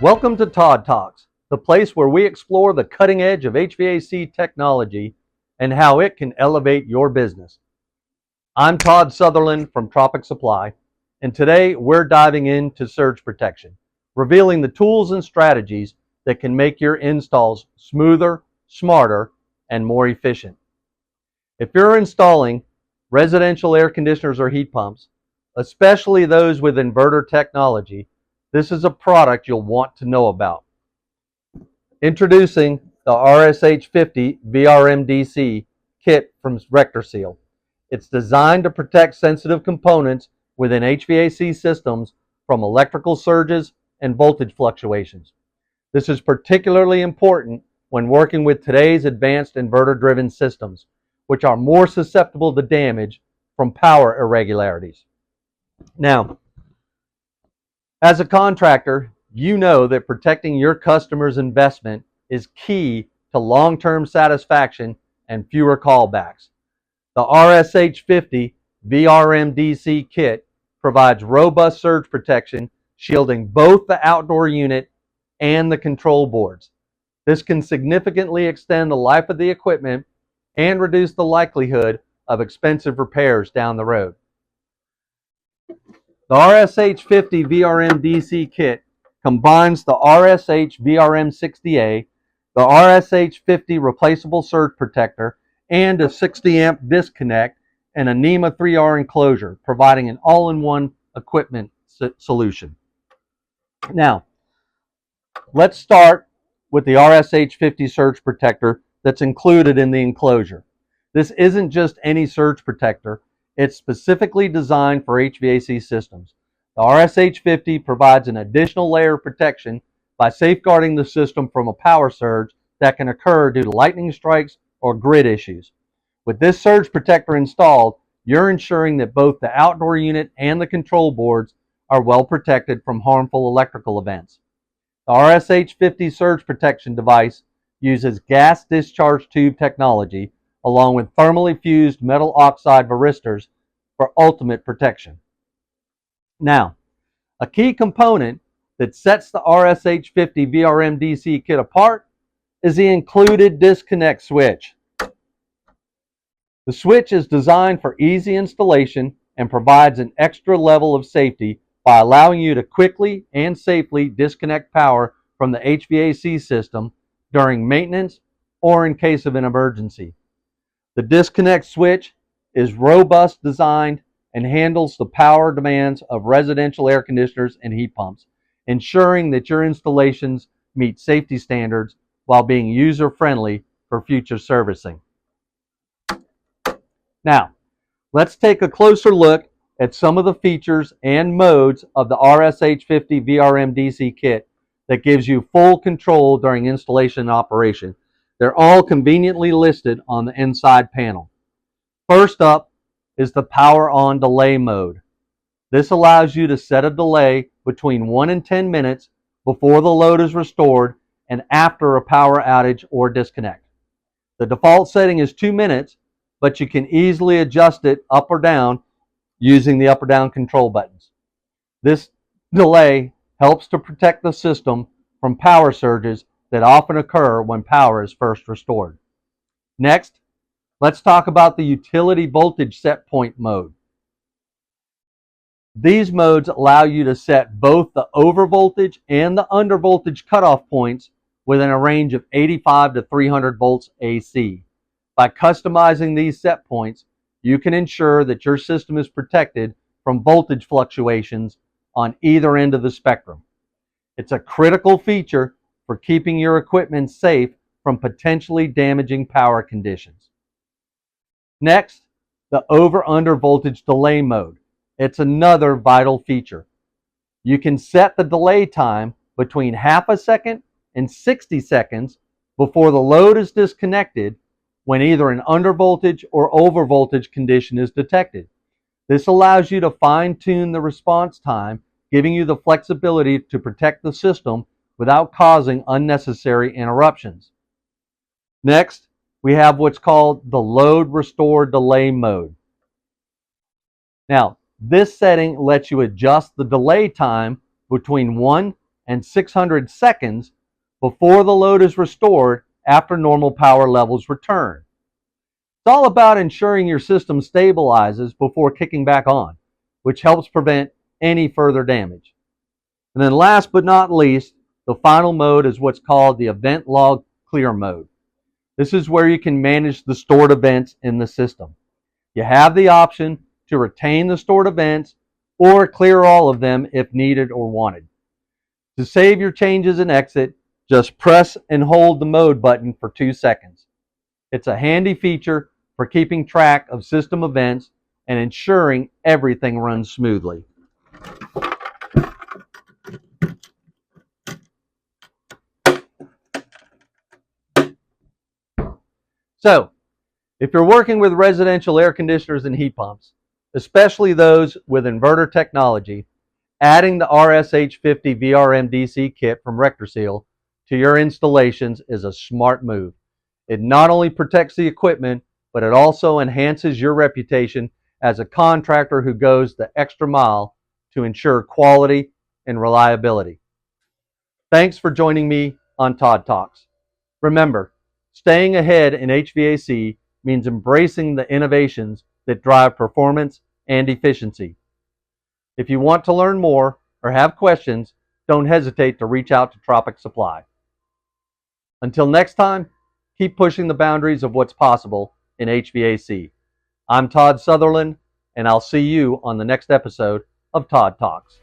Welcome to Tod Talks, the place where we explore the cutting edge of HVAC technology and how it can elevate your business. I'm Todd Sutherland from Tropic Supply, and today we're diving into surge protection, revealing the tools and strategies that can make your installs smoother, smarter, and more efficient. If you're installing residential air conditioners or heat pumps, especially those with inverter technology, this is a product you'll want to know about. Introducing the RSH50VRMDC kit from Rectorseal. It's designed to protect sensitive components within HVAC systems from electrical surges and voltage fluctuations. This is particularly important when working with today's advanced inverter-driven systems, which are more susceptible to damage from power irregularities. Now, as a contractor, you know that protecting your customer's investment is key to long-term satisfaction and fewer callbacks. The RSH50 VRMDC kit provides robust surge protection, shielding both the outdoor unit and the control boards. This can significantly extend the life of the equipment and reduce the likelihood of expensive repairs down the road. The RSH50 VRMDC kit combines the RSH VRM60A, the RSH50 replaceable surge protector, and a 60 amp disconnect and a NEMA 3R enclosure, providing an all-in-one equipment solution. Now, let's start with the RSH50 surge protector that's included in the enclosure. This isn't just any surge protector. It's specifically designed for HVAC systems. The RSH50 provides an additional layer of protection by safeguarding the system from a power surge that can occur due to lightning strikes or grid issues. With this surge protector installed, you're ensuring that both the outdoor unit and the control boards are well protected from harmful electrical events. The RSH50 surge protection device uses gas discharge tube technology along with thermally fused metal oxide varistors for ultimate protection. Now, a key component that sets the RSH50 VRMDC kit apart is the included disconnect switch. The switch is designed for easy installation and provides an extra level of safety by allowing you to quickly and safely disconnect power from the HVAC system during maintenance or in case of an emergency. The disconnect switch is robust designed and handles the power demands of residential air conditioners and heat pumps, ensuring that your installations meet safety standards while being user-friendly for future servicing. Now, let's take a closer look at some of the features and modes of the RSH50 VRMDC kit that gives you full control during installation and operation. They're all conveniently listed on the inside panel. First up is the power on delay mode. This allows you to set a delay between 1 and 10 minutes before the load is restored and after a power outage or disconnect. The default setting is 2 minutes, but you can easily adjust it up or down using the up or down control buttons. This delay helps to protect the system from power surges that often occur when power is first restored. Next, let's talk about the utility voltage set point mode. These modes allow you to set both the over voltage and the under voltage cutoff points within a range of 85 to 300 volts AC. By customizing these set points, you can ensure that your system is protected from voltage fluctuations on either end of the spectrum. It's a critical feature for keeping your equipment safe from potentially damaging power conditions. Next, the over-under voltage delay mode. It's another vital feature. You can set the delay time between half a second and 60 seconds before the load is disconnected when either an under voltage or over voltage condition is detected. This allows you to fine-tune the response time, giving you the flexibility to protect the system without causing unnecessary interruptions. Next, we have what's called the load restore delay mode. Now, this setting lets you adjust the delay time between 1 and 600 seconds before the load is restored after normal power levels return. It's all about ensuring your system stabilizes before kicking back on, which helps prevent any further damage. And then last but not least, the final mode is what's called the event log clear mode. This is where you can manage the stored events in the system. You have the option to retain the stored events or clear all of them if needed or wanted. To save your changes and exit, just press and hold the mode button for 2 seconds. It's a handy feature for keeping track of system events and ensuring everything runs smoothly. So, if you're working with residential air conditioners and heat pumps, especially those with inverter technology, adding the RSH50VRMDC kit from Rectorseal to your installations is a smart move. It not only protects the equipment, but it also enhances your reputation as a contractor who goes the extra mile to ensure quality and reliability. Thanks for joining me on Tod Talks. Remember, staying ahead in HVAC means embracing the innovations that drive performance and efficiency. If you want to learn more or have questions, don't hesitate to reach out to Tropic Supply. Until next time, keep pushing the boundaries of what's possible in HVAC. I'm Todd Sutherland, and I'll see you on the next episode of Tod Talks.